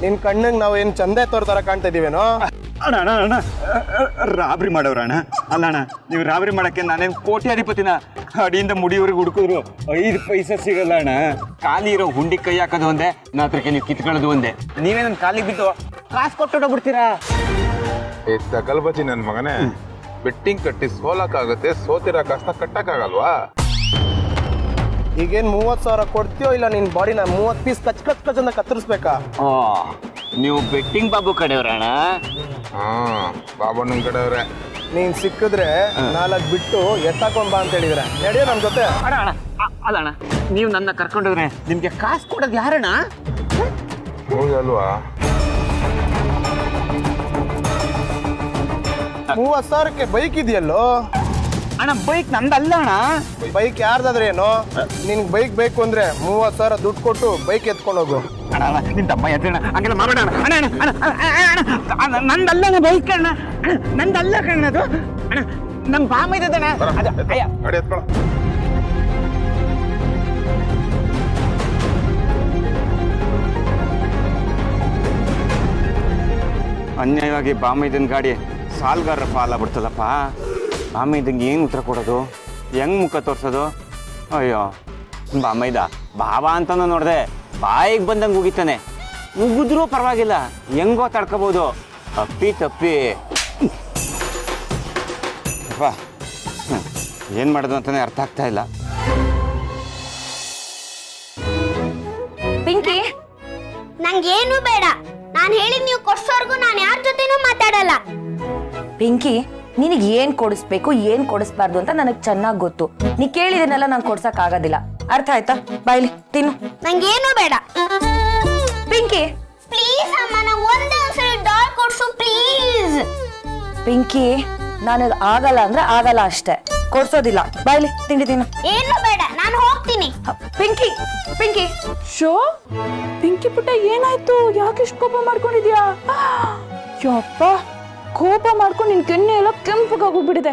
ನಿನ್ ಕಣ್ಣಿಗೆ ನಾವು ಏನು ಚಂದೆ ತೋರ್ ಕಾಣ್ತಾ ಇದೀವೇನೋ? ಅಣ್ಣ ಅಣ್ಣ ಅಣ್ಣ ರಾಬರಿ ಮಾಡೋರ ಅಣ್ಣ. ಅಲ್ಲ ಅಣ್ಣ, ನೀವು ರಾಬರಿ ಮಾಡಕ್ಕೆ ನಾನೇನು ಕೋಟ್ಯಾಧಿಪತಿನ? ಅಡಿಯಿಂದ ಮುಡಿಯವ್ರಿಗೆ ಹುಡುಕಿದ್ರು 5 ಪೈಸೆ ಸಿಗಲ್ಲ ಅಣ್ಣ. ಖಾಲಿ ಇರೋ ಹುಂಡಿ ಕೈ ಹಾಕೋದು ಒಂದೇ, ನನ್ನ ಹತ್ರಕ್ಕೆ ನೀವು ಕಿತ್ಕೊಳ್ಳೋದು ಒಂದೇ. ನೀವೇ ನನ್ನ ಕಾಲಿಗೆ ಬಿದ್ದು ಕಾಸು ಕೊಟ್ಟೋಗ್ಬಿಡ್ತೀರಾ? ಕಲ್ಬಚಿ ನನ್ನ ಮಗನೇ, ಬೆಟ್ಟಿಂಗ್ ಕಟ್ಟಿ ಸೋಲಕ್ಕಾಗತ್ತೆ, ಸೋತಿರೋ ಕಾಸನ್ನ ಕಟ್ಟಕ್ಕಾಗಲ್ವಾ? ಈಗೇನು 30,000 ಕೊಡ್ತೀಯೋ ಇಲ್ಲ ನಿನ್ ಬಾಡಿನ 30 ಪೀಸ್ ಕಚ್ ಅಂತ ಕತ್ತರಿಸ್ಬೇಕಾ? ನೀವು ಬೆಟ್ಟಿಂಗ್ ಬಾಬು ಕಡೆಯವ್ರಣ್ಣ? ಬಾಬಣ್ಣನ ಕಡೆಯವ್ರೆ. ನೀನ್ ಸಿಕ್ಕಿದ್ರೆ 4 ಬಿಟ್ಟು ಎತ್ತಾಕೊಂಡ್ ಬಾ ಅಂತ ಹೇಳಿದ್ರೆ ನಡೆಯೋ ನಮ್ ಜೊತೆ. ಅಣ್ಣ ಅಣ್ಣ ಅಲ್ಲ ಅಣ್ಣ, ನೀವು ನನ್ನ ಕರ್ಕೊಂಡೋದ್ರೆ ನಿಮ್ಗೆ ಕಾಸು ಕೊಡೋದು ಯಾರಣ್ಣ? ಹೌದಲ್ವಾ? 30,000ಕ್ಕೆ ಬೈಕ್ ಇದೆಯಲ್ಲೋ ಅಣ್ಣ. ಬೈಕ್ ನಂದಲ್ಲ ಅಣ್ಣ. ಬೈಕ್ ಯಾರ್ದಾದ್ರೆ ಏನು? ನಿನ್ಗೆ ಬೈಕ್ ಬೇಕು ಅಂದ್ರೆ 30,000 ದುಡ್ಡು ಕೊಟ್ಟು ಬೈಕ್ ಎತ್ಕೊಂಡು ಹೋಗು. ಅಣ್ಣ ಅಣ್ಣ, ನಿನ್ ತಮ್ಮ ಎದ್ರಣ್ಣ, ಹಂಗೆಲ್ಲ ಮಾಡಬೇಡ ಅಣ್ಣ. ಅಣ್ಣ ಅಣ್ಣ ನಂದಲ್ಲ ಬೈಕ್ ಅಣ್ಣ, ನಂದಲ್ಲ ಕಣ್ಣ ಅದು. ಅಣ್ಣ ನಮ್ಮ ಬಾಮ ಇದ್ದಣ್ಣ. ಗಾಡಿ ಎತ್ಕೊಳ. ಅನ್ಯಾಯವಾಗಿ ಬಾಮ ಇದ್ದನ್ ಗಾಡಿ ಸಾಲ್ಗಾರರ ಪಾಲ ಬಿಡ್ತದಪ್ಪ. ಬಾಮ ಇದ್ದಂಗೆ ಏನು ಉತ್ತರ ಕೊಡೋದು? ಹೆಂಗ್ ಮುಖ ತೋರ್ಸೋದು? ಅಯ್ಯೋ, ಬಾಮ ಇದ್ದ ಬಾಬಾ ಅಂತಾನು ನೋಡ್ದೆ ಬಾಯಿಗೆ ಬಂದಂಗೆ ಉಗಿತಾನೆ. ಉಗಿದ್ರೂ ಪರವಾಗಿಲ್ಲ, ಹೆಂಗೋ ತಡ್ಕೋಬೋದು. ತಪ್ಪಿ ಅಪ್ಪ ಏನು ಮಾಡೋದು ಅಂತಾನೆ ಅರ್ಥ ಆಗ್ತಾ ಇಲ್ಲ. ಪಿಂಕಿ, ನಂಗೇನು ಬೇಡ. ನಾನು ಹೇಳಿದ್ ನೀವು ಕೊಡ್ಸೋರ್ಗು ನಾನು ಯಾರ ಜೊತೆನೂ ಮಾತಾಡಲ್ಲ. ಪಿಂಕಿ, ನಿನಗೆ ಏನ್ ಕೊಡಿಸ್ಬೇಕು ಏನ್ ಕೊಡಿಸ್ಬಾರ್ದು ಅಂತ ನನಗೆ ಚೆನ್ನಾಗಿ ಗೊತ್ತು. ನೀ ಕೇಳಿದನೆಲ್ಲ ನಂಗೆ ಕೊಡ್ಸಕ್ ಆಗೋದಿಲ್ಲ. ಅರ್ಥ ಆಯ್ತಾ? ಬಾಯ್ಲಿ ತಿನ್ನು. ನಂಗೇನು ಬೇಡ. ಪಿಂಕಿ ಪ್ಲೀಸ್ ಅಮ್ಮ, ನಂಗೆ ಒಂದ್ಸರಿ ಡಾಲ್ ಕೊಡ್ಸು ಪ್ಲೀಸ್. ಪಿಂಕಿ, ನಾನು ಆಗಲ್ಲ ಅಂದ್ರೆ ಆಗಲ್ಲ ಅಷ್ಟೇ, ಕೊಡ್ಸೋದಿಲ್ಲ. ಬಾಯ್ಲಿ ತಿಂಡಿ ತಿನ್ನು. ಏನು ಬೇಡ, ನಾನು ಹೋಗ್ತೀನಿ. ಪಿಂಕಿ ಪಿಂಕಿ ಶೋ, ಪಿಂಕಿ ಪುಟ್ಟ ಏನಾಯ್ತು? ಯಾಕೆ ಇಷ್ಟು ಕೋಪ ಮಾಡ್ಕೊಂಡಿದ್ಯಾ? ಯಪ್ಪ, ಕೋಪ ಮಾಡ್ಕೊಂಡು ನಿನ್ ಕೆನ್ನೆ ಎಲ್ಲ ಕೆಂಪಗಾಗೋಗ್ಬಿಟ್ಟಿದೆ.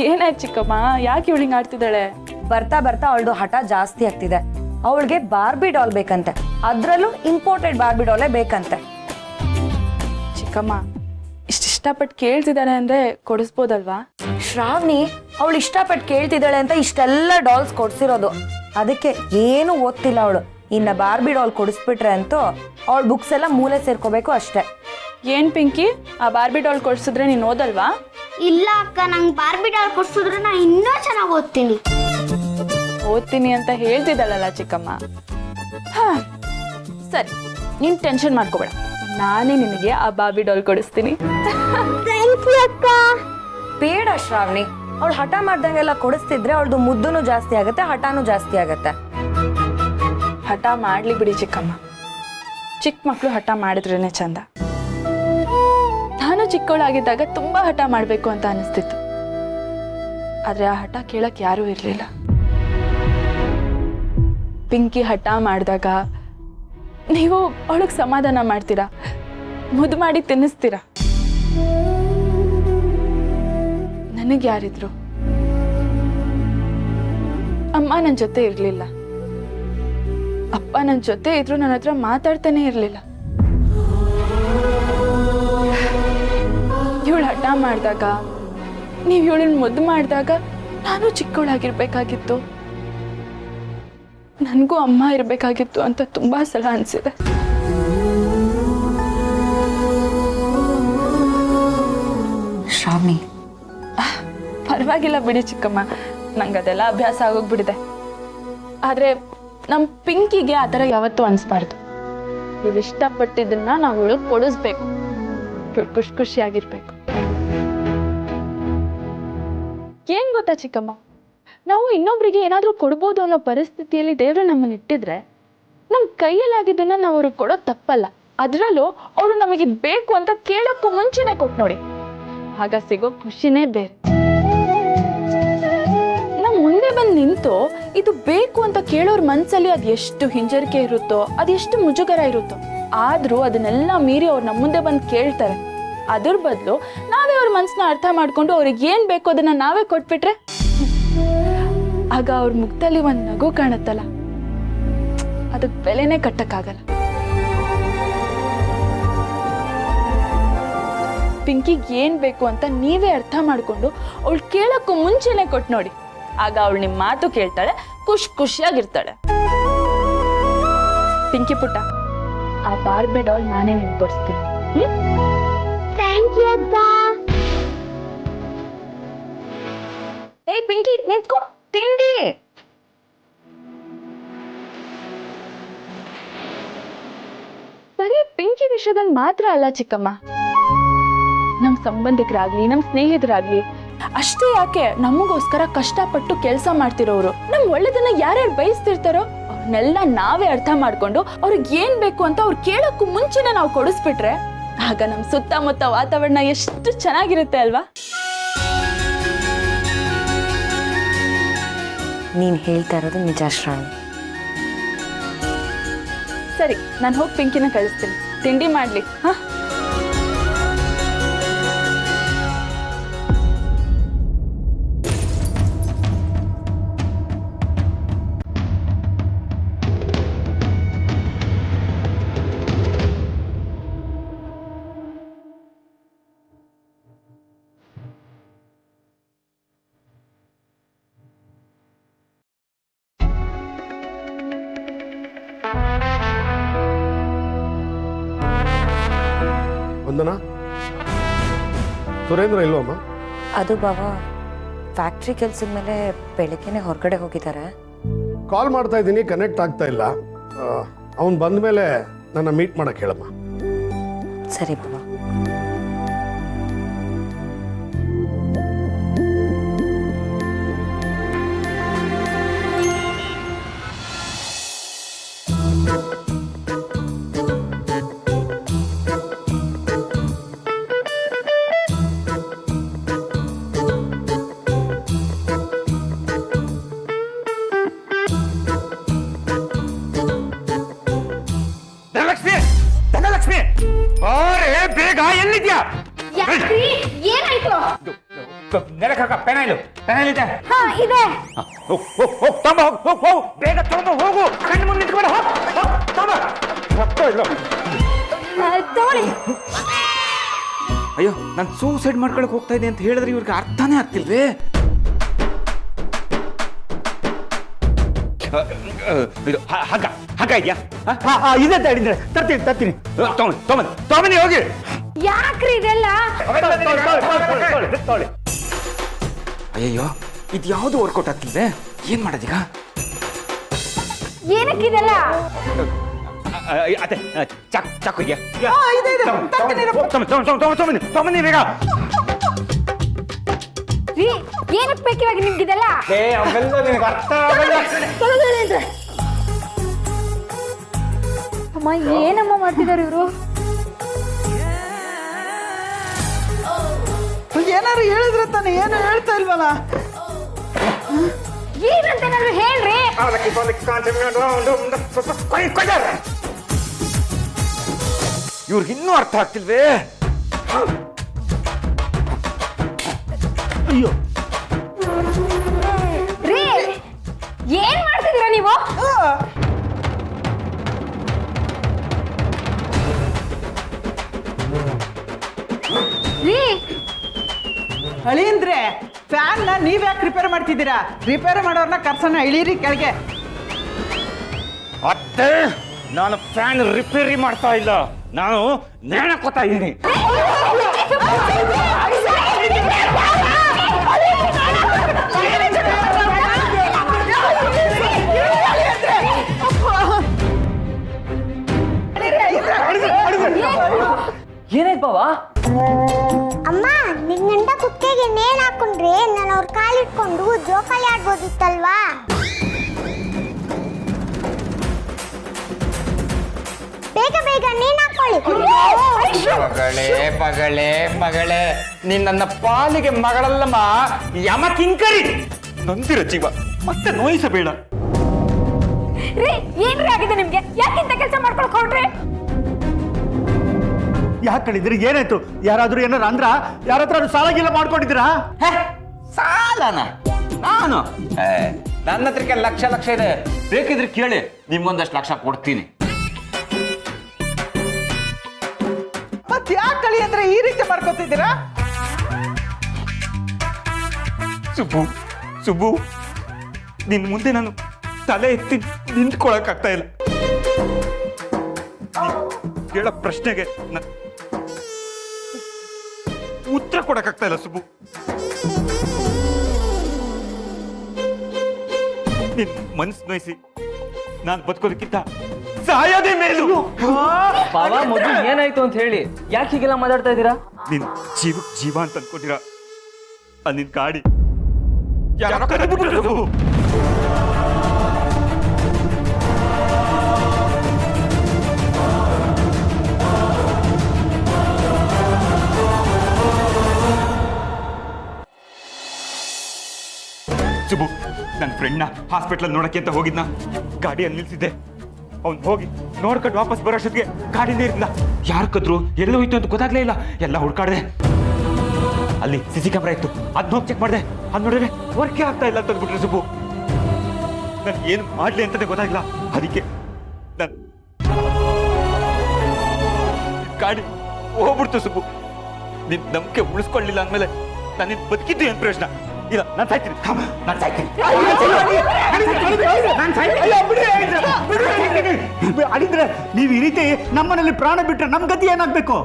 ಏನಾಯ್ತು ಚಿಕ್ಕಮ್ಮ? ಯಾಕೆ ಇವಳಿಂಗ್ ಆಡ್ತಿದ್ದಾಳೆ? ಬರ್ತಾ ಬರ್ತಾ ಅವಳದು ಹಠ ಜಾಸ್ತಿ ಆಗ್ತಿದೆ. ಅವಳಿಗೆ ಬಾರ್ಬಿ ಡಾಲ್ ಬೇಕಂತೆ, ಅದ್ರಲ್ಲೂ ಇಂಪೋರ್ಟೆಡ್ ಬಾರ್ಬಿ ಡಾಲೇ ಬೇಕಂತೆ. ಚಿಕ್ಕಮ್ಮ, ಇಷ್ಟಪಟ್ಟು ಕೇಳ್ತಿದ್ದಾಳೆ ಅಂದ್ರೆ ಕೊಡಿಸ್ಬೋದಲ್ವಾ? ಶ್ರಾವಣಿ, ಅವಳು ಇಷ್ಟಪಟ್ಟು ಕೇಳ್ತಿದ್ದಾಳೆ ಅಂತ ಇಷ್ಟೆಲ್ಲ ಡಾಲ್ಸ್ ಕೊಡ್ಸಿರೋದು. ಅದಕ್ಕೆ ಏನು ಓದ್ತಿಲ್ಲ ಅವಳು. ಇನ್ನ ಬಾರ್ಬಿ ಡಾಲ್ ಕೊಡಿಸ್ಬಿಟ್ರೆ ಅಂತೂ ಅವಳ ಬುಕ್ಸ್ ಎಲ್ಲ ಮೂಲೆ ಸೇರ್ಕೋಬೇಕು ಅಷ್ಟೇ. ಏನ್ ಪಿಂಕಿ, ಆ ಬಾರ್ಬಿ ಡಾಲ್ ಕೊಡ್ಸಿದ್ರೆ ನೀನ್ ಓದಲ್ವಾ? ಇಲ್ಲ ಅಕ್ಕ, ನಂಗೆ ಬಾರ್ಬಿ ಡಾಲ್ ಕೊಡ್ಸಿದ್ರೆ ನಾ ಇನ್ನೂ ಚೆನ್ನಾಗಿ ಓದ್ತೀನಿ. ಓದ್ತೀನಿ ಅಂತ ಹೇಳ್ತಿದ್ದಾಳಲ್ಲ ಚಿಕ್ಕಮ್ಮ. ಹಾ ಸರಿ, ನೀನ್ ಟೆನ್ಷನ್ ಮಾಡ್ಕೋಬೇಡ, ನಾನೇ ನಿನಗೆ ಆ ಬಾರ್ಬಿ ಡಾಲ್ ಕೊಡಿಸ್ತೀನಿ. ಅಕ್ಕ ಬೇಡ ಶ್ರಾವಣಿ, ಅವಳು ಹಠ ಮಾಡ್ದಂಗೆಲ್ಲ ಕೊಡಿಸ್ತಿದ್ರೆ ಅವಳದು ಮುದ್ದುನು ಜಾಸ್ತಿ ಆಗತ್ತೆ, ಹಠನೂ ಜಾಸ್ತಿ ಆಗತ್ತೆ. ಹಠ ಮಾಡ್ಲಿ ಬಿಡಿ ಚಿಕ್ಕಮ್ಮ, ಚಿಕ್ಕ ಮಕ್ಳು ಹಠ ಮಾಡಿದ್ರೇನೆ ಚಂದ. ನಾನು ಚಿಕ್ಕವಳಾಗಿದ್ದಾಗ ತುಂಬಾ ಹಠ ಮಾಡ್ಬೇಕು ಅಂತ ಅನಿಸ್ತಿತ್ತು, ಆದ್ರೆ ಆ ಹಠ ಕೇಳಕ್ ಯಾರೂ ಇರ್ಲಿಲ್ಲ. ಪಿಂಕಿ ಹಠ ಮಾಡಿದಾಗ ನೀವು ಅವಳಿಗೆ ಸಮಾಧಾನ ಮಾಡ್ತೀರಾ, ಮುದ್ದು ಮಾಡಿ ತಿನ್ನಿಸ್ತೀರಾ. ನನಗೆ ಯಾರಿದ್ರು? ಅಮ್ಮ ನನ್ನ ಜೊತೆ ಇರ್ಲಿಲ್ಲ, ಅಪ್ಪ ನನ್ನ ಜೊತೆ ಇದ್ರು ನನ್ನ ಹತ್ರ ಮಾತಾಡ್ತಾನೆ ಇರ್ಲಿಲ್ಲ. ಇವಳು ಹಠ ಮಾಡಿದಾಗ, ನೀವು ಇವಳನ್ನ ಮುದ್ದು ಮಾಡಿದಾಗ ನಾನು ಚಿಕ್ಕವಳಾಗಿರ್ಬೇಕಾಗಿತ್ತು, ನನಗೂ ಅಮ್ಮ ಇರಬೇಕಾಗಿತ್ತು ಅಂತ ತುಂಬಾ ಸಲ ಅನ್ಸಿದೆ. ಶ್ರಾವಣಿ, ಪರವಾಗಿಲ್ಲ ಬಿಡಿ ಚಿಕ್ಕಮ್ಮ, ನಂಗೆ ಅದೆಲ್ಲ ಅಭ್ಯಾಸ ಆಗೋಗ್ಬಿಟ್ಟಿದೆ. ಆದ್ರೆ ನಮ್ಮ ಪಿಂಕಿಗೆ ಆ ಥರ ಯಾವತ್ತೂ ಅನ್ಸ್ಬಾರ್ದು. ನೀವು ಇಷ್ಟಪಟ್ಟಿದ್ದನ್ನ ನಾವು ಇವಳಿಗೆ ಕೊಡಿಸ್ಬೇಕು, ಖುಷಿ ಖುಷಿಯಾಗಿರ್ಬೇಕು. ಏನ್ ಗೊತ್ತಾ ಚಿಕ್ಕಮ್ಮ, ನಾವು ಇನ್ನೊಬ್ರಿಗೆ ಏನಾದ್ರೂ ಕೊಡ್ಬೋದು ಅನ್ನೋ ಪರಿಸ್ಥಿತಿಯಲ್ಲಿ ದೇವ್ರು ನಮ್ಮನ್ನ ಇಟ್ಟಿದ್ರೆ ನಮ್ಮ ಕೈಯಲ್ಲಾಗಿದ್ದನ್ನ ನಾವು ಅವ್ರಿಗೆ ಕೊಡೋದು ತಪ್ಪಲ್ಲ. ಅದರಲ್ಲೂ ಅವರು ನಮಗೆ ಬೇಕು ಅಂತ ಕೇಳೋಕ್ಕೂ ಮುಂಚೆನೆ ಕೊಟ್ಟು ನೋಡಿ, ಆಗ ಸಿಗೋ ಖುಷಿನೇ ಬೇರೆ. ನಮ್ಮ ಮುಂದೆ ಬಂದು ನಿಂತು ಇದು ಬೇಕು ಅಂತ ಕೇಳೋರ್ ಮನ್ಸಲ್ಲಿ ಅದು ಎಷ್ಟು ಹಿಂಜರಿಕೆ ಇರುತ್ತೋ, ಅದೆಷ್ಟು ಮುಜುಗರ ಇರುತ್ತೋ, ಆದ್ರೂ ಅದನ್ನೆಲ್ಲ ಮೀರಿ ಅವ್ರು ನಮ್ಮ ಮುಂದೆ ಬಂದು ಕೇಳ್ತಾರೆ. ಅದ್ರ ಬದಲು ನಾವೇ ಅವ್ರ ಮನ್ಸನ್ನ ಅರ್ಥ ಮಾಡ್ಕೊಂಡು ಅವ್ರಿಗೆ ಏನ್ ಬೇಕು ಅದನ್ನ ನಾವೇ ಕೊಟ್ಬಿಟ್ರೆ, ಆಗ ಅವ್ರ ಮುಖದಲ್ಲಿ ಒಂದ್ ನಗು ಕಾಣುತ್ತಲ್ಲ, ಅದಕ್ಕೆ ಬೆಲೆನೇ ಕಟ್ಟಕ್ಕಾಗಲ್ಲ. ಪಿಂಕಿಗೆ ಏನ್ ಬೇಕು ಅಂತ ನೀವೇ ಅರ್ಥ ಮಾಡ್ಕೊಂಡು ಅವಳು ಕೇಳಕ್ಕೂ ಮುಂಚೆನೆ ಕೊಟ್ಟು ನೋಡಿ. ಆಗ ಅವಳು ನಿಮ್ಮ ಮಾತು ಕೇಳ್ತಾಳೆ, ಖುಷಿಯಾಗಿರ್ತಾಳೆ. ಪಿಂಕಿ ಪುಟ್ಟ, ಆ ಬಾರ್ಬಿ ಡಾಲ್ ನಾನೇ ನಿಮ್ಗೆ ತೋರಿಸ್ತೀನಿ. ಥ್ಯಾಂಕ್ ಯು ಅಕ್ಕ. ಏಯ್ ಪಿಂಕಿ, ನಿಂತ್ಕೋ, ತಿಂಡಿ. ಬರೀ ಪಿಂಕಿ ವಿಷಯದಲ್ಲಿ ಮಾತ್ರ ಅಲ್ಲ ಚಿಕ್ಕಮ್ಮ, ನಮ್ ಸಂಬಂಧಿಕರಾಗ್ಲಿ ನಮ್ ಸ್ನೇಹಿತರಾಗ್ಲಿ ಅಷ್ಟೇ ಯಾಕೆ, ನಮಗೋಸ್ಕರ ಕಷ್ಟಪಟ್ಟು ಕೆಲಸ ಮಾಡ್ತಿರೋರು, ನಮ್ ಒಳ್ಳೆದನ್ನ ಯಾರ್ಯಾರು ಬಯಸ್ತಿರ್ತಾರೋ ಅವ್ರನ್ನೆಲ್ಲ ನಾವೇ ಅರ್ಥ ಮಾಡ್ಕೊಂಡು ಅವ್ರಿಗೆ ಏನ್ ಬೇಕು ಅಂತ ಅವ್ರು ಕೇಳಕ್ಕೂ ಮುಂಚೆನೆ ನಾವು ಕೊಡಿಸ್ಬಿಟ್ರೆ ಆಗ ನಮ್ ಸುತ್ತಮುತ್ತ ವಾತಾವರಣ ಎಷ್ಟು ಚೆನ್ನಾಗಿರುತ್ತೆ ಅಲ್ವಾ? ನೀನ್ ಹೇಳ್ತಾ ಇರೋದು ನಿಜ ಶ್ರಾವಣಿ. ಸರಿ, ನಾನು ಹೋಗಿ ಪಿಂಕಿನ ಕಳಿಸ್ತೀನಿ, ತಿಂಡಿ ಮಾಡ್ಲಿ. ಹಾ, ವಂದನಾ, ಸುರೇಂದ್ರ ಇಲ್ವಮ್ಮ? ಅದು ಬಾಬಾ ಫ್ಯಾಕ್ಟ್ರಿ ಕೆಲ್ಸದ ಮೇಲೆ ಬೆಳಗ್ಗೆನೆ ಹೊರಗಡೆ ಹೋಗಿದ್ದಾರೆ. ಕಾಲ್ ಮಾಡ್ತಾ ಇದ್ದೀನಿ, ಕನೆಕ್ಟ್ ಆಗ್ತಾ ಇಲ್ಲ. ಅವನು ಬಂದ ಮೇಲೆ ನನ್ನ ಮೀಟ್ ಮಾಡಕ್ಕೆ ಹೇಳಮ್ಮ. ಸರಿ ಬಾಬಾ. ಧನಲಕ್ಷ್ಮಿ, ಬೇಗ ಎಲ್ಲಿದ್ಯಾ? ಯಾಕ್ರಿ? ಏನಾಯ್ತು? ಪೆನೈಲು ಇದೆ. ಹಾ ಇದೆ. ಬೇಗ ತಗೊಂಬ, ಹೋಗು. ಕಣ್ಣು ಮುಂದೆ ನಿಂತ್ಕೊಂಡು ತಗೊಳ್ಳಿ. ಅಯ್ಯೋ, ನಾನು ಸೂಸೈಡ್ ಮಾಡ್ಕೊಳಕ್ ಹೋಗ್ತಾ ಇದ್ದೆ ಅಂತ ಹೇಳಿದ್ರೆ ಇವ್ರಿಗೆ ಅರ್ಥನೇ ಆಗ್ತಿಲ್ವೇ? ಇದು ಹಗ್ಗ ಇದೆಯಾ? ಇದೆ, ತರ್ತೀನಿ. ತೊಗೊಂಬನ್ನಿ, ಹೋಗಿ. ಯಾಕ್ರಿ ಇದೆಲ್ಲ? ಅಯ್ಯೋ, ಇದು ಯಾವುದು ವರ್ಕೌಟ್ ಆಗ್ತಿಲ್ವೇ? ಏನ್ ಮಾಡೋದೀಗ? ಏನಕ್ಕಿದೆಲ್ಲ? ಅದೇ ಚಾಕು ಇದೆಯಾ? ತೊಗೊಂಬನ್ನಿ ಬೇಗ. ರೀ, ಏನಕ್ಕೆ ಬೇಕು ಇವಾಗ ನಿಮ್ಗಿದೆಲ್ಲ? ಅಮ್ಮ, ಏನಮ್ಮ ಮಾಡ್ತಿದಾರೆ ಇವರು? ಏನಾರು ಹೇಳಿದ್ರೆ ತಾನೆ, ಏನು ಹೇಳ್ತಾ ಇಲ್ವಲ್ಲ? ಏನಂತ ಏನಾದ್ರು ಹೇಳ್ರಿ. ಇವ್ರಿಗೆ ಇನ್ನೂ ಅರ್ಥ ಆಗ್ತಿಲ್ವೇ? ಅಯ್ಯೋ, ರೀ, ಏನ್ ಮಾಡ್ತಿದೀರ ನೀವು? ರೀ, ಅಳಿಯಂದ್ರೆ ಫ್ಯಾನ್ ನೀವ್ ಯಾಕೆ ರಿಪೇರ್ ಮಾಡ್ತಿದ್ದೀರಾ? ರಿಪೇರ್ ಮಾಡೋರ್ನ ಕರ್ಸನ ಇಳೀರಿ ಕೆಳಗೆ. ಅತ್ತೆ, ನಾನು ಫ್ಯಾನ್ ರಿಪೇರಿ ಮಾಡ್ತಾ ಇಲ್ಲ, ನಾನು ನೇಣಕೋತಾ ಇದ್ದೀನಿ. ಏನಾಯ್ತು ಬಾವಾ? ಅಮ್ಮ, ನಿನ್ ಗಂಡ ಕುತ್ತಿಗೆಗೆ ನೇಣ್ ಹಾಕೊಂಡ್ರೆ ನಾನು ಅವ್ರ ಕಾಲಿಟ್ಕೊಂಡು ಜೋಕಾಲಿ ಆಡ್ಬೋದಿತ್ತಲ್ವಾ? ಬೇಗ ಬೇಗ ನೇಣ್ ಹಾಕೊಳ್ಳಿ. ಮಗಳೇ, ನೀನ್ ನನ್ನ ಪಾಲಿಗೆ ಮಗಳಲ್ಲಮ್ಮ, ಯಮ ಕಿಂಕರಿ. ನೊಂದಿರ ಜೀವ, ಮತ್ತೆ ನೋಯಿಸಬೇಡ. ರೀ, ಏನ್ರಿ ಆಗಿದೆ ನಿಮ್ಗೆ? ಯಾಕಿಂತ ಕೆಲಸ ಮಾಡ್ಕೊಳಕ್ ಹೊರಟ್ರಿ? ಯಾಕೆ ಕಳಿದ್ರಿ? ಏನಾಯ್ತು? ಯಾರಾದ್ರೂ ಏನಾರ ಅಂದ್ರ? ಯಾರತ್ರ ಸಾಲಾಗಿಲ್ಲ ಮಾಡ್ಕೊಂಡಿದ್ದೀರಾ? ಸಾಲನ? ನಾನು ನನ್ನ ಹತ್ರಕ್ಕೆ ಲಕ್ಷ ಇದೆ, ಬೇಕಿದ್ರೆ ಕೇಳಿ, ನಿಮ್ಗೊಂದಷ್ಟು ಲಕ್ಷ ಕೊಡ್ತೀನಿ. ಮತ್ತೆ ಯಾಕೆ ಅಳಿ ಅಂದ್ರೆ ಈ ರೀತಿ ಮಾಡ್ಕೊತಿದ್ದೀರಾ? ಸುಬ್ಬು ನಿನ್ ಮುಂದೆ ನಾನು ತಲೆ ಎತ್ತಿ ನಿಂತ್ಕೊಳಕ್ಕಾಗ್ತಾ ಇಲ್ಲ. ಕೇಳೋ ಪ್ರಶ್ನೆಗೆ ಉತ್ತರ ಕೊಡಕ್ಕಾಗ್ತಾ ಇಲ್ಲ ಸುಬ್ಬು. ನಿನ್ ಮನ್ಸು ನೋಯಿಸಿ ನಾನು ಬದುಕೋದಕ್ಕಿಂತ ಸಾಯೋದೇ ಮೇಲು. ಮೊದಲು ಏನಾಯ್ತು ಅಂತ ಹೇಳಿ ಯಾಕೆ ಹೀಗೆಲ್ಲ ಮಾತಾಡ್ತಾ ಇದ್ದೀರಾ? ನಿನ್ ಜೀವಕ್ ಜೀವ ಅಂತ ಅನ್ಕೋತೀರಾ? ಅದು ನಿನ್ ಗಾಡಿ ಯಾರೋ ಕರೆದ್ಬಿಟ್ರು ಸುಬ್ಬು. ಸುಬ್ಬು, ನನ್ನ ಫ್ರೆಂಡ್ನ ಹಾಸ್ಪಿಟ್ಲಲ್ಲಿ ನೋಡಕ್ಕೆ ಅಂತ ಹೋಗಿದ್ನ, ಗಾಡಿಯಲ್ಲಿ ನಿಲ್ಸಿದ್ದೆ. ಅವ್ನು ಹೋಗಿ ನೋಡ್ಕೊಂಡು ವಾಪಸ್ ಬರೋಷ್ಟೊತ್ತಿಗೆ ಗಾಡಿನೇ ಇರಲಿಲ್ಲ. ಯಾರು ಕದ್ರು, ಎಲ್ಲೋ ಹೋಯ್ತು ಅಂತ ಗೊತ್ತಾಗ್ಲೇ ಇಲ್ಲ. ಎಲ್ಲ ಹುಡ್ಕಾಡ್ದೆ. ಅಲ್ಲಿ CC ಕ್ಯಾಮ್ರಾ ಇತ್ತು, ಅದನ್ನ ಹೋಗಿ ಚೆಕ್ ಮಾಡಿದೆ. ಅದ್ ನೋಡಿದ್ರೆ ವರ್ಕೇ ಆಗ್ತಾ ಇಲ್ಲ ಅಂತ ಅಂದ್ಬಿಟ್ರೆ ಸುಬ್ಬು. ನಾನು ಏನು ಮಾಡ್ಲಿ ಅಂತಲೇ ಗೊತ್ತಾಗಿಲ್ಲ. ಅದಕ್ಕೆ ನನ್ ಗಾಡಿ ಹೋಗ್ಬಿಡ್ತು ಸುಬ್ಬು. ನಿನ್ ನಂಬಿಕೆ ಉಳಿಸ್ಕೊಳ್ಳಿಲ್ಲ ಅಂದ್ಮೇಲೆ ನಾನು ನಿನ್ ಬದುಕಿದ್ದು ಏನ್ ಪ್ರಯೋಜನ? ಇಲ್ಲ, ನಾನು ಸಾಯ್ತೀನಿ. ನಾನು ಸಾಯ್ತೀನಿ. ಅಡಿದ್ರೆ ನೀವು ಈ ರೀತಿ ನಮ್ಮನೇಲಿ ಪ್ರಾಣ ಬಿಟ್ರೆ ನಮ್ ಗತಿ ಏನಾಗ್ಬೇಕು?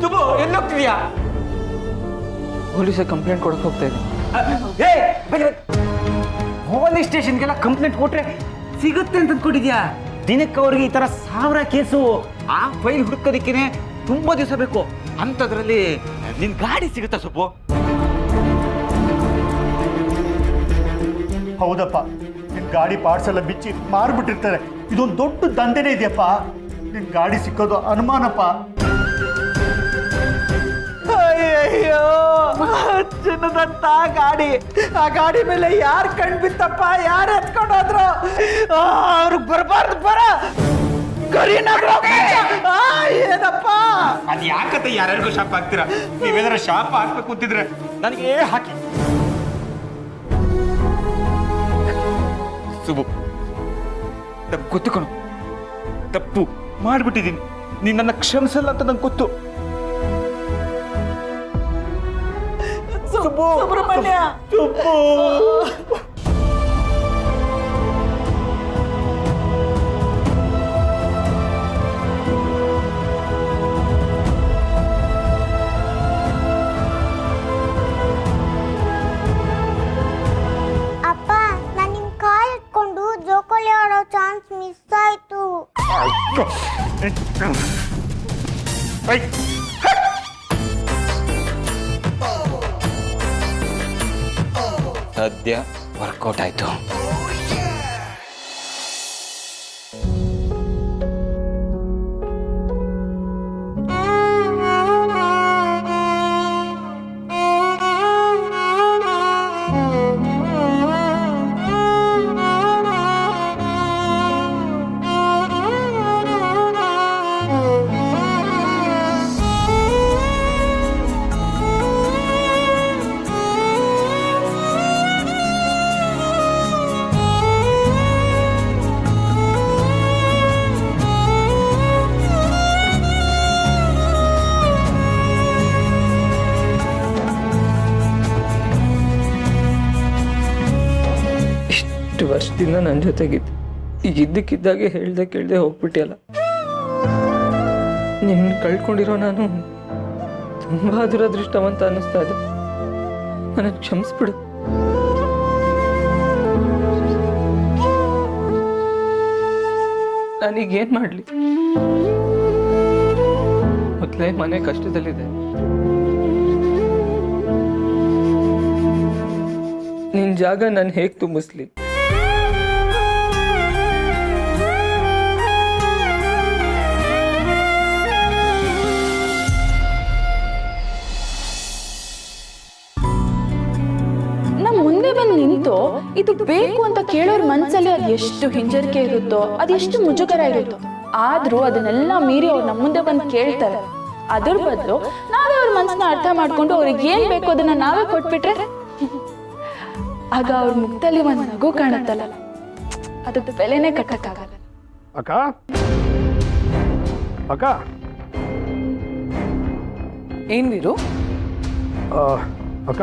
ಸುಬ್ಬು, ಎಲ್ಲೋಗ್ತಿದ್ಯಾ? ಪೊಲೀಸ್ ಕಂಪ್ಲೇಂಟ್ ಕೊಡಕ್ ಹೋಗ್ತಾ ಇದ್ದೀನಿ. ಪೊಲೀಸ್ ಸ್ಟೇಷನ್ಗೆಲ್ಲ ಕಂಪ್ಲೇಂಟ್ ಕೊಟ್ರೆ ಸಿಗುತ್ತೆ ಅಂತ ಅಂದ್ಕೊಂಡಿದ್ಯಾ? ದಿನಕ್ಕೆ ಅವ್ರಿಗೆ ಈ ತರ 1000 ಕೇಸು. ಆ ಫೈಲ್ ಹುಡುಕೋದಕ್ಕೇನೆ ತುಂಬಾ ದಿವಸ ಬೇಕು. ಅಂಥದ್ರಲ್ಲಿ ನಿನ್ ಗಾಡಿ ಸಿಗುತ್ತಾ ಸುಬ್ಬು? ಹೌದಪ್ಪ, ನಿನ್ ಗಾಡಿ ಪಾರ್ಟ್ಸ್ ಎಲ್ಲ ಬಿಚ್ಚಿ ಮಾರ್ಬಿಟ್ಟಿರ್ತಾರೆ. ಇದೊಂದು ದೊಡ್ಡ ದಂಧೆನೇ ಇದೆಯಪ್ಪ. ನಿನ್ ಗಾಡಿ ಸಿಕ್ಕೋದು ಅನುಮಾನಪ್ಪ. ಅಯ್ಯಯ್ಯೋ, ಚಿನ್ನದಂತ ಗಾಡಿ, ಆ ಗಾಡಿ ಮೇಲೆ ಯಾರು ಕಣ್ಬಿತ್ತಪ್ಪ? ಯಾರು ಎತ್ಕೊಂಡೋದ್ರು? ಅವ್ರಿಗೆ ಬರಬಾರ್ದು. ಬರ ಏನಪ್ಪ ಅದು ಯಾಕಂತ ಯಾರ್ಯಾರಿಗೂ ಶಾಪ್ ಹಾಕ್ತೀರಾ? ನೀವೇನಾರ ಶಾಪ್ ಹಾಕ್ಬೇಕು ಅಂತಿದ್ರೆ ನನಗೆ ಹಾಕಿ. ಸುಬ್ಬು, ತಪ್ಪು ಗೊತ್ತು ಕಣು. ತಪ್ಪು ಮಾಡ್ಬಿಟ್ಟಿದ್ದೀನಿ. ನೀನ್ ನನ್ನ ಕ್ಷಮಿಸಲ್ಲ ಅಂತ ನಂಗೆ ಗೊತ್ತು. ಸುಬ್ರಹ್ಮಣ್ಯ, ಅಪ್ಪ, ನಾನು ನಿಮ್ ಕಾಲ್ ಇಟ್ಕೊಂಡು ಜೋಕಾಲಿ ಆಡೋ ಚಾನ್ಸ್ ಮಿಸ್ ಆಯ್ತು. ಸದ್ಯ ವರ್ಕೌಟ್ ಆಯ್ತು. ವರ್ಷದಿಂದ ನನ್ನ ಜೊತೆಗಿದ್ದು ಈಗ ಇದ್ದಕ್ಕಿದ್ದಾಗೆ ಹೇಳ್ದೆ ಕೇಳ್ದೆ ಹೋಗ್ಬಿಟ್ಟಿಯಲ್ಲ. ನಿನ್ನ ಕಳ್ಕೊಂಡಿರೋ ನಾನು ತುಂಬಾ ದುರದೃಷ್ಟವಂತ ಅನ್ನಿಸ್ತಾ ಇದೆ. ನನ್ನ ಕ್ಷಮಿಸ್ಬಿಡು. ನಾನೀಗೇನ್ ಮಾಡ್ಲಿ? ಮೊದಲೇ ಮನೆ ಕಷ್ಟದಲ್ಲಿದೆ. ನಿನ್ ಜಾಗ ನಾನು ಹೇಗೆ ತುಂಬಿಸ್ಲಿ? ಮುಂದೆ ಬಂದು ನಿಂತು ಇದು ಬೇಕು ಅಂತ ಕೇಳೋರ್ ಮನ್ಸಲ್ಲಿ ಅದು ಎಷ್ಟು ಹಿಂಜರಿಕೆ ಇರುತ್ತೋ, ಅದೆಷ್ಟು ಮುಜುಗರ ಇರುತ್ತೋ, ಆದ್ರೂ ಅದನ್ನೆಲ್ಲ ಮೀರಿ ಅವ್ರು ನಮ್ಮ ಮುಂದೆ ಬಂದು ಕೇಳ್ತಾರೆ. ಅದ್ರ ಬದಲು ನಾವೇ ಅವ್ರ ಮನ್ಸನ್ನ ಅರ್ಥ ಮಾಡ್ಕೊಂಡು ಅವ್ರಿಗೆ ಏನ್ ಬೇಕು ಅದನ್ನ ನಾವೇ ಕೊಟ್ಬಿಟ್ರೆ ಆಗ ಅವ್ರ ಮುಖದಲ್ಲಿ ಒಂದ್ ನಗು ಕಾಣುತ್ತಲ್ಲ, ಅದಕ್ಕೆ ಬೆಲೆನೇ ಕಟ್ಟಕ್ಕಾಗಲ್ಲ. ಅಕ್ಕ ಅಕ್ಕ ಏನ್ ವೀರು? ಅಕ್ಕ,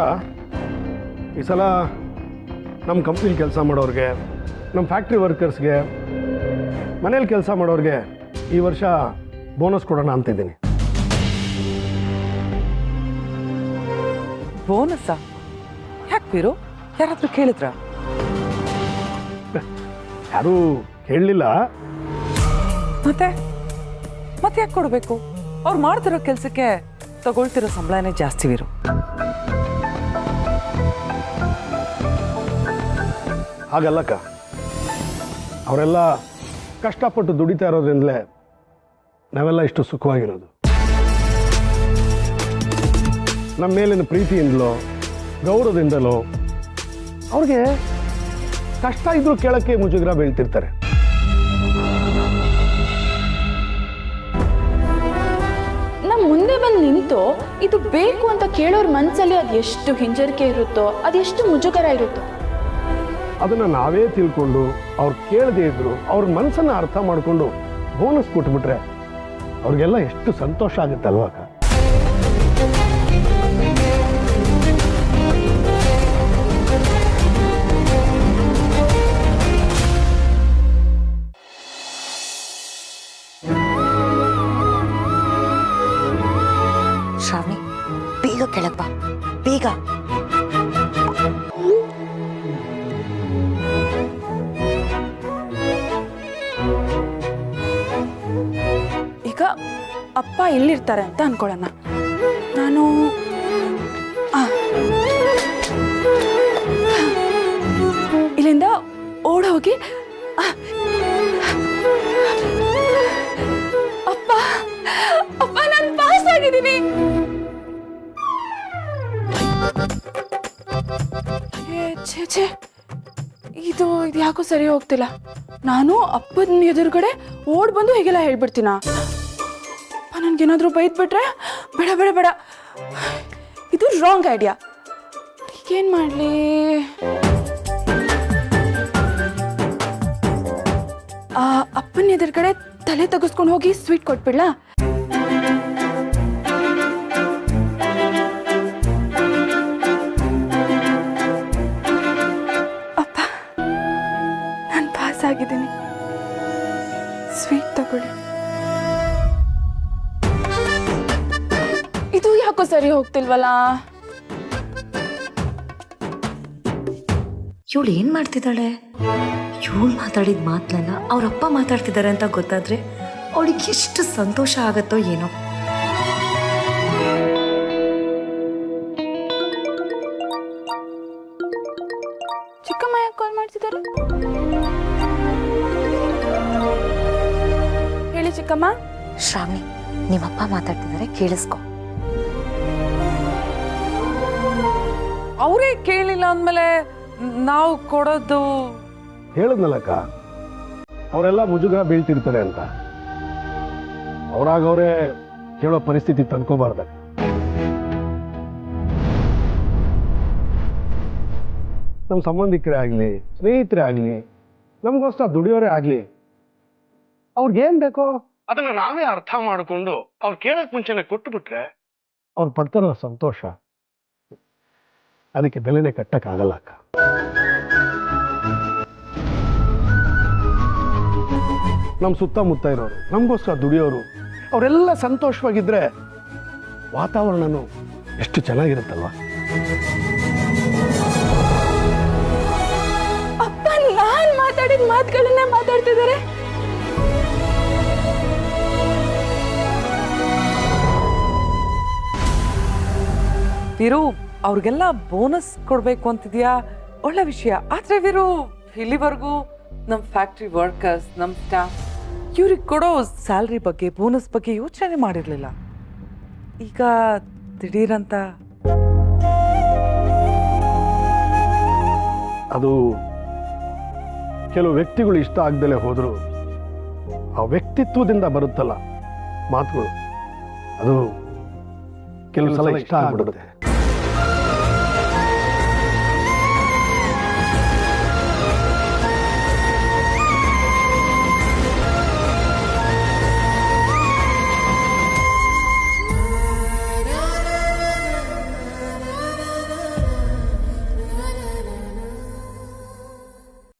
ಈ ಸಲ ನಮ್ಮ ಕಂಪ್ನಿಲಿ ಕೆಲಸ ಮಾಡೋರಿಗೆ, ನಮ್ಮ ಫ್ಯಾಕ್ಟ್ರಿ ವರ್ಕರ್ಸ್ಗೆ, ಮನೇಲಿ ಕೆಲಸ ಮಾಡೋರಿಗೆ ಈ ವರ್ಷ ಬೋನಸ್ ಕೊಡೋಣ ಅಂತಿದ್ದೀನಿ. ಬೋನಸ್ ಯಾಕೆ ವೀರು? ಯಾರಾದ್ರೂ ಕೇಳಿದ್ರ? ಯಾರೂ ಕೇಳಲಿಲ್ಲ. ಮತ್ತೆ ಮತ್ತೆ ಯಾಕೆ ಕೊಡಬೇಕು? ಅವ್ರು ಮಾಡ್ತಿರೋ ಕೆಲಸಕ್ಕೆ ತಗೊಳ್ತಿರೋ ಸಂಬಳನೇ ಜಾಸ್ತಿ ವೀರು. ಹಾಗಲ್ಲಕ್ಕ, ಅವರೆಲ್ಲ ಕಷ್ಟಪಟ್ಟು ದುಡಿತಾ ಇರೋದ್ರಿಂದಲೇ ನಾವೆಲ್ಲ ಇಷ್ಟು ಸುಖವಾಗಿರೋದು. ನಮ್ಮ ಮೇಲಿನ ಪ್ರೀತಿಯಿಂದಲೋ ಗೌರವದಿಂದಲೋ ಅವ್ರಿಗೆ ಕಷ್ಟ ಇದ್ರೂ ಕೇಳಕ್ಕೆ ಮುಜುಗರ ಬೀಳ್ತಿರ್ತಾರೆ. ನಮ್ ಮುಂದೆ ಬಂದು ನಿಂತು ಇದು ಬೇಕು ಅಂತ ಕೇಳೋರ್ ಮನ್ಸಲ್ಲಿ ಅದೆಷ್ಟು ಹಿಂಜರಿಕೆ ಇರುತ್ತೋ, ಅದೆಷ್ಟು ಮುಜುಗರ ಇರುತ್ತೋ, ಅದನ್ನು ನಾವೇ ತಿಳ್ಕೊಂಡು ಅವ್ರು ಕೇಳದೇ ಇದ್ರು ಅವ್ರ ಮನಸ್ಸನ್ನು ಅರ್ಥ ಮಾಡಿಕೊಂಡು ಬೋನಸ್ ಕೊಟ್ಬಿಟ್ರೆ ಅವ್ರಿಗೆಲ್ಲ ಎಷ್ಟು ಸಂತೋಷ ಆಗುತ್ತಲ್ವಾ ಅಕ್ಕ? ಶ್ರಾವಣಿ, ಬೇಗ ಕೆಳಗ್ ಬಾ, ಬೇಗ. ಈಗ ಅಪ್ಪ ಇಲ್ಲಿರ್ತಾರೆ ಅಂತ ಅನ್ಕೊಳ್ಳೋಣ. ನಾನು ಇಲ್ಲಿಂದ ಓಡೋಗಿ ಅಪ್ಪ ಅಪ್ಪ ನಾನು ಪಾಸ್ ಆಗಿದ್ದೀನಿ. ಛೇ, ಇದು ಯಾಕೋ ಸರಿ ಹೋಗ್ತಿಲ್ಲ. ನಾನು ಅಪ್ಪನ ಎದುರುಗಡೆ ಓಡ್ ಬಂದು ಹೀಗೆಲ್ಲ ಹೇಳ್ಬಿಡ್ತೀನ? ನನ್ಗೇನಾದ್ರೂ ಬೈದ್ಬಿಟ್ರೆ ಬೇಡ ಬೇಡ ಬೇಡ, ಇದು ರಾಂಗ್ ಐಡಿಯಾ. ಈಗೇನ್ ಮಾಡ್ಲಿ? ಅಪ್ಪನ ಎದುರುಗಡೆ ತಲೆ ತೆಗೆಸ್ಕೊಂಡು ಹೋಗಿ ಸ್ವೀಟ್ ಕೊಟ್ಬಿಡ್ಲಾ? ಅಪ್ಪ, ನಾನು ಪಾಸ್ ಆಗಿದ್ದೀನಿ, ಸ್ವೀಟ್ ತಗೊಳ್ಳಿ. ಇದು ಯಾಕೋ ಸರಿ ಹೋಗ್ತಿಲ್ವಲ್ಲ? ಇವಳು ಏನ್ ಮಾಡ್ತಿದ್ದಾಳೆ? ಇವಳು ಮಾತಾಡಿದ ಮಾತನ್ನ ಅವ್ರಪ್ಪ ಮಾತಾಡ್ತಿದ್ದಾರೆ ಅಂತ ಗೊತ್ತಾದ್ರೆ ಅವಳಿಗೆ ಎಷ್ಟು ಸಂತೋಷ ಆಗತ್ತೋ ಏನೋ. ಚಿಕ್ಕಮ್ಮ ಯಾಕೆ ಕಾಲ್ ಮಾಡ್ತಿದ್ದಾರೆ? ಹೇಳಿ ಚಿಕ್ಕಮ್ಮ. ಶ್ರಾವಣಿ, ನಿಮ್ಮಪ್ಪ ಮಾತಾಡ್ತಿದ್ದಾರೆ, ಕೇಳಿಸ್ಕೊ. ಅವರೇ ಕೇಳಿಲ್ಲ ಅಂದ್ಮೇಲೆ ನಾವು ಕೊಡೋದು? ಹೇಳಿದ್ನಲ್ಲಕ್ಕ, ಅವರೆಲ್ಲ ಮುಜುಗರ ಬೀಳ್ತಿರ್ತಾರೆ ಅಂತ. ಅವರಾಗವ್ರೆ ಕೇಳೋ ಪರಿಸ್ಥಿತಿ ತಂದ್ಕೋಬಾರ್ದ. ನಮ್ಮ ಸಂಬಂಧಿಕರೇ ಆಗಲಿ, ಸ್ನೇಹಿತರೇ ಆಗಲಿ, ನಮಗೋಸ್ಕರ ದುಡಿಯೋರೇ ಆಗಲಿ, ಅವ್ರಿಗೇನು ಬೇಕೋ ಅದನ್ನು ನಾವೇ ಅರ್ಥ ಮಾಡಿಕೊಂಡು ಅವ್ರು ಕೇಳೋಕೆ ಮುಂಚೆನೆ ಕೊಟ್ಟುಬಿಟ್ರೆ ಅವ್ರು ಪಡ್ತಾರೋ ಸಂತೋಷ ಅದಕ್ಕೆ ಬೆಲೆನೇ ಕಟ್ಟಕ್ಕಾಗಲ್ಲ ಅಕ್ಕ. ನಮ್ಮ ಸುತ್ತಮುತ್ತ ಇರೋರು, ನಮಗೋಸ್ಕರ ದುಡಿಯೋರು, ಅವರೆಲ್ಲ ಸಂತೋಷವಾಗಿದ್ರೆ ವಾತಾವರಣನೂ ಎಷ್ಟು ಚೆನ್ನಾಗಿರುತ್ತಲ್ವ? ಅಪ್ಪ ನಾನ್ ಮಾತಾಡಿದ ಮಾತುಗಳನ್ನೇ ಮಾತಾಡ್ತಿದ್ದಾರೆ. ವೀರು, ಅವ್ರಿಗೆಲ್ಲ ಬೋನಸ್ ಕೊಡ್ಬೇಕು ಅಂತಿದ್ಯಾ? ಒಳ್ಳೆ ವಿಷಯ. ಆದ್ರೆ ವೀರು, ಇಲ್ಲಿವರೆಗೂ ನಮ್ಮ ಫ್ಯಾಕ್ಟ್ರಿ ವರ್ಕರ್ಸ್, ನಮ್ಮ ಸ್ಟಾಫ್ ಇವ್ರಿಗೆ ಕೊಡೋ ಸ್ಯಾಲ್ರಿ ಬಗ್ಗೆ, ಬೋನಸ್ ಬಗ್ಗೆ ಯೋಚನೆ ಮಾಡಿರ್ಲಿಲ್ಲ. ಈಗ ದಿಢೀರಂತ ಅದು ಕೆಲವು ವ್ಯಕ್ತಿಗಳು ಇಷ್ಟ ಆಗ್ದಲೇ ಹೋದ್ರು ಆ ವ್ಯಕ್ತಿತ್ವದಿಂದ ಬರುತ್ತಲ್ಲ ಮಾತುಗಳು, ಅದು ಕೆಲವು ಸಲ ಇಷ್ಟ ಆಗ್ಬಿಡುತ್ತೆ.